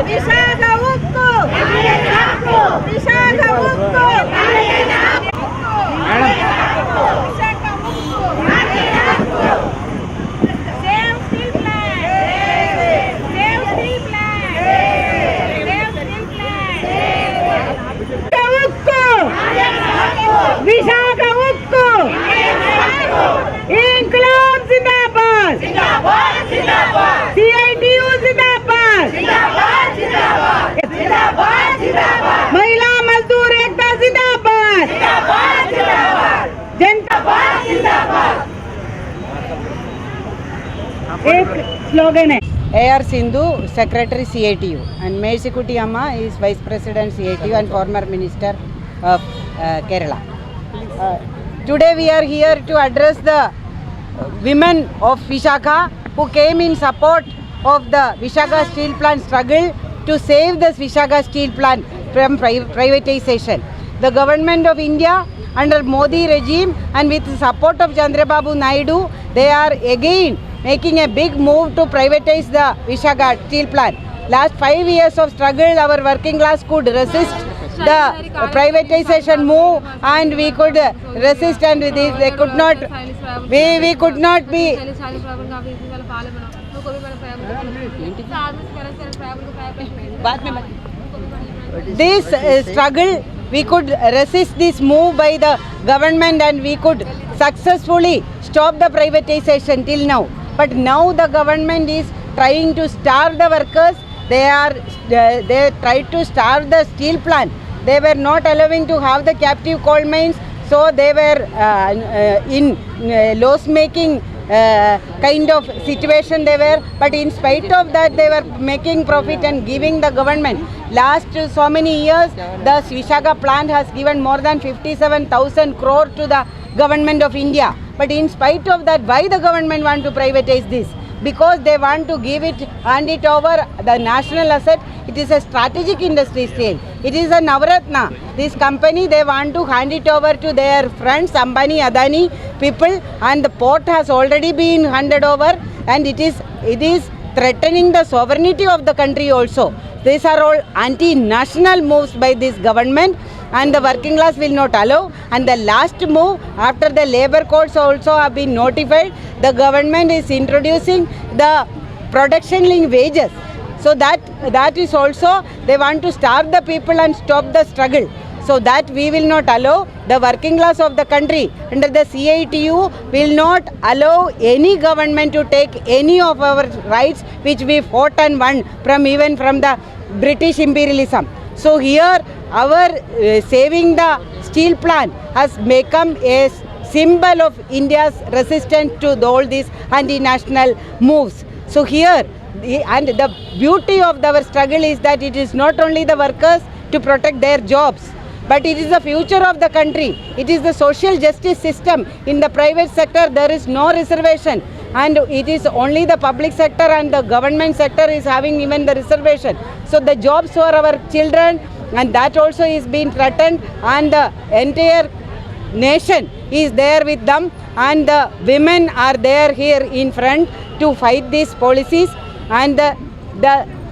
విశాఖ ఉక్కు విశాఖ ఉక్కు విశాఖ ఉక్కు ఇంక్లాబ్ జిందాబాద్ సిఐటియు జిందాబాద్ महिला मजदूर एकता जिंदाबाद जनता एक स्लोगन है AR Sindhu, Secretary CITU, and Mercikuti Amma is Vice President CITU and former Minister of Kerala. Today we are here to address the women of Vishaka who came in support of the Vishaka Steel Plant struggle to save the Vishaka Steel Plant from privatization. The government of India under Modi regime and with the support of Chandrababu Naidu, they are again making a big move to privatize the Vishaka Steel Plant. Last 5 years of struggle, our working class could resist the privatization move, and we could resist, and they could not. We could not be. This struggle, we could resist this move by the government, and we could successfully stop the privatization till now. But now the government is trying to starve the workers. They tried to starve the steel plant. They were not allowing to have the captive coal mines, so they were in loss-making kind of situation they were. But in spite of that, they were making profit and giving the government. Last so many years, the Vishaka plant has given more than 57,000 crore to the government of India. But in spite of that, why the government want to privatize this? Because they want to give it, hand it over the national asset. It is a strategic industry still. It is a Navratna. This company, they want to hand it over to their friends, Ambani, Adani people, and the port has already been handed over, and it is threatening the sovereignty of the country also. These are all anti-national moves by this government, and the working class will not allow. And the last move, after the labor codes also have been notified, the government is introducing the production linked wages. So that is also, they want to starve the people and stop the struggle. So that we will not allow. The working class of the country under the CITU will not allow any government to take any of our rights which we fought and won from even from the British imperialism. So here our saving the steel plant has become a symbol of India's resistance to all these anti-national moves. So here, and the beauty of our struggle is that it is not only the workers to protect their jobs, but it is the future of the country. It is the social justice system. In the private sector, there is no reservation, and it is only the public sector and the government sector is having even the reservation. So the jobs for our children, and that also is being threatened, and the entire nation is there with them, and the women are there here in front to fight these policies, and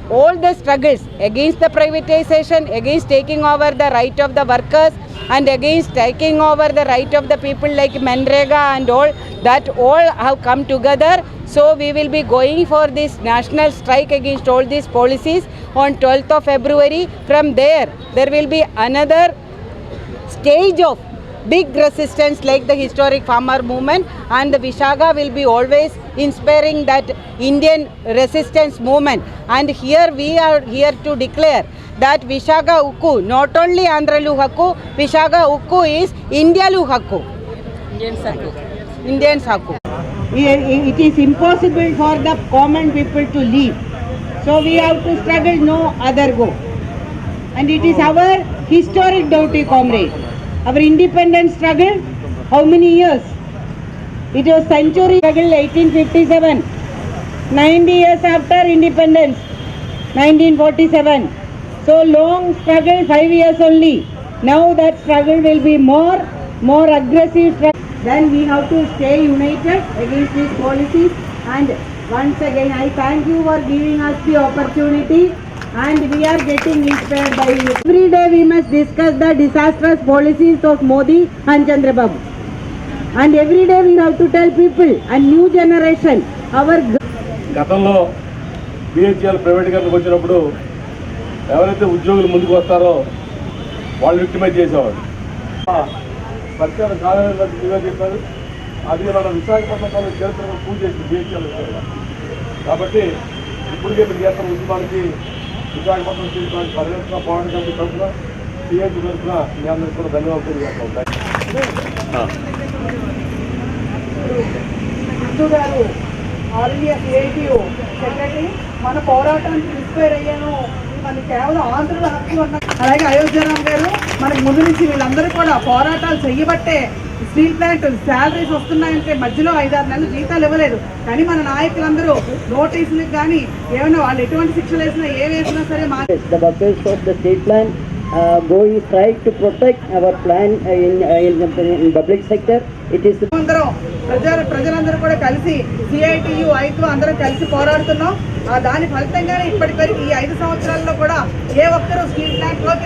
all the struggles against the privatization, against taking over the right of the workers, and against taking over the right of the people like Manrega and all, that all have come together. So we will be going for this national strike against all these policies on 12th of February. From there will be another stage of big resistance like the historic farmer movement, and the Vishaka will be always inspiring that Indian resistance movement. And here we are here to declare that Vishaka Ukku, not only Andhralu Hakku, Vishaka Ukku is Indialu Hakku. Indians Hakku. It is impossible for the common people to leave. So we have to struggle, no other go. And it is our historic duty, comrade. Our independence struggle, how many years? It was century struggle, 1857. 90 years after independence, 1947. So long struggle, 5 years only. Now that struggle will be more aggressive struggle. Then we have to stay united against these policies, and Once again, I thank you for giving us the opportunity, and we are getting inspired by you. Every day we must discuss the disastrous policies of Modi and Chandrababu. And every day we have to tell people and new generation, our గతంలో BHEL ప్రైవేటీకరణకు వచ్చినప్పుడు ఎవరైతే ఉద్యోగులు ముందుకు వస్తారో వాళ్ళు victimise చేసేవాడు. పరిచయం కాలేజీగా చెప్పారు. అది మన విశాఖపట్నం చరిత్రను పూజ చేసి బిహెచ్ఎల్ కాబట్టి ఇప్పటికే మీరు చేస్తున్న ఉద్యమానికి విశాఖపట్నం చేయడానికి పరిరక్షణ పోరాట కమిటీ తరఫున సిఐటి తరఫున మీ అందరికీ కూడా ధన్యవాదాలు తెలియజేస్తాం. గారు ఆల్ ఇండియా సిఐటియు సెక్రటరీ మన పోరాటానికి ఇన్స్పైర్ అయ్యాను. మనకి కేవలం ఆంధ్రుల హక్కు అన్న అలాగే అయోధ్యరామ్ గారు మనకి ముందు నుంచి వీళ్ళందరూ కూడా పోరాటాలు చేయబట్టే స్టీల్ ప్లాంట్ శాలరీస్ వస్తున్నాయంటే మధ్యలో 5-6 నెలలు జీతాలు ఇవ్వలేదు. కానీ మన నాయకులందరూ నోటీసులకు కానీ ఏమైనా వాళ్ళు ఎటువంటి శిక్షలు వేసినా ఏ వేసినా సరే The workers of the steel plant going strike to protect our plant in public sector. It is అందరం ప్రజలందరూ కూడా కలిసి సిఐటియు ఐక్యు అందరం కలిసి పోరాడుతున్నాం. దాని ఫలితంగానే ఇప్పటివరకు ఈ 5 సంవత్సరాల్లో కూడా ఏ ఒక్కరూ స్టీల్ ప్లాంట్ లోకి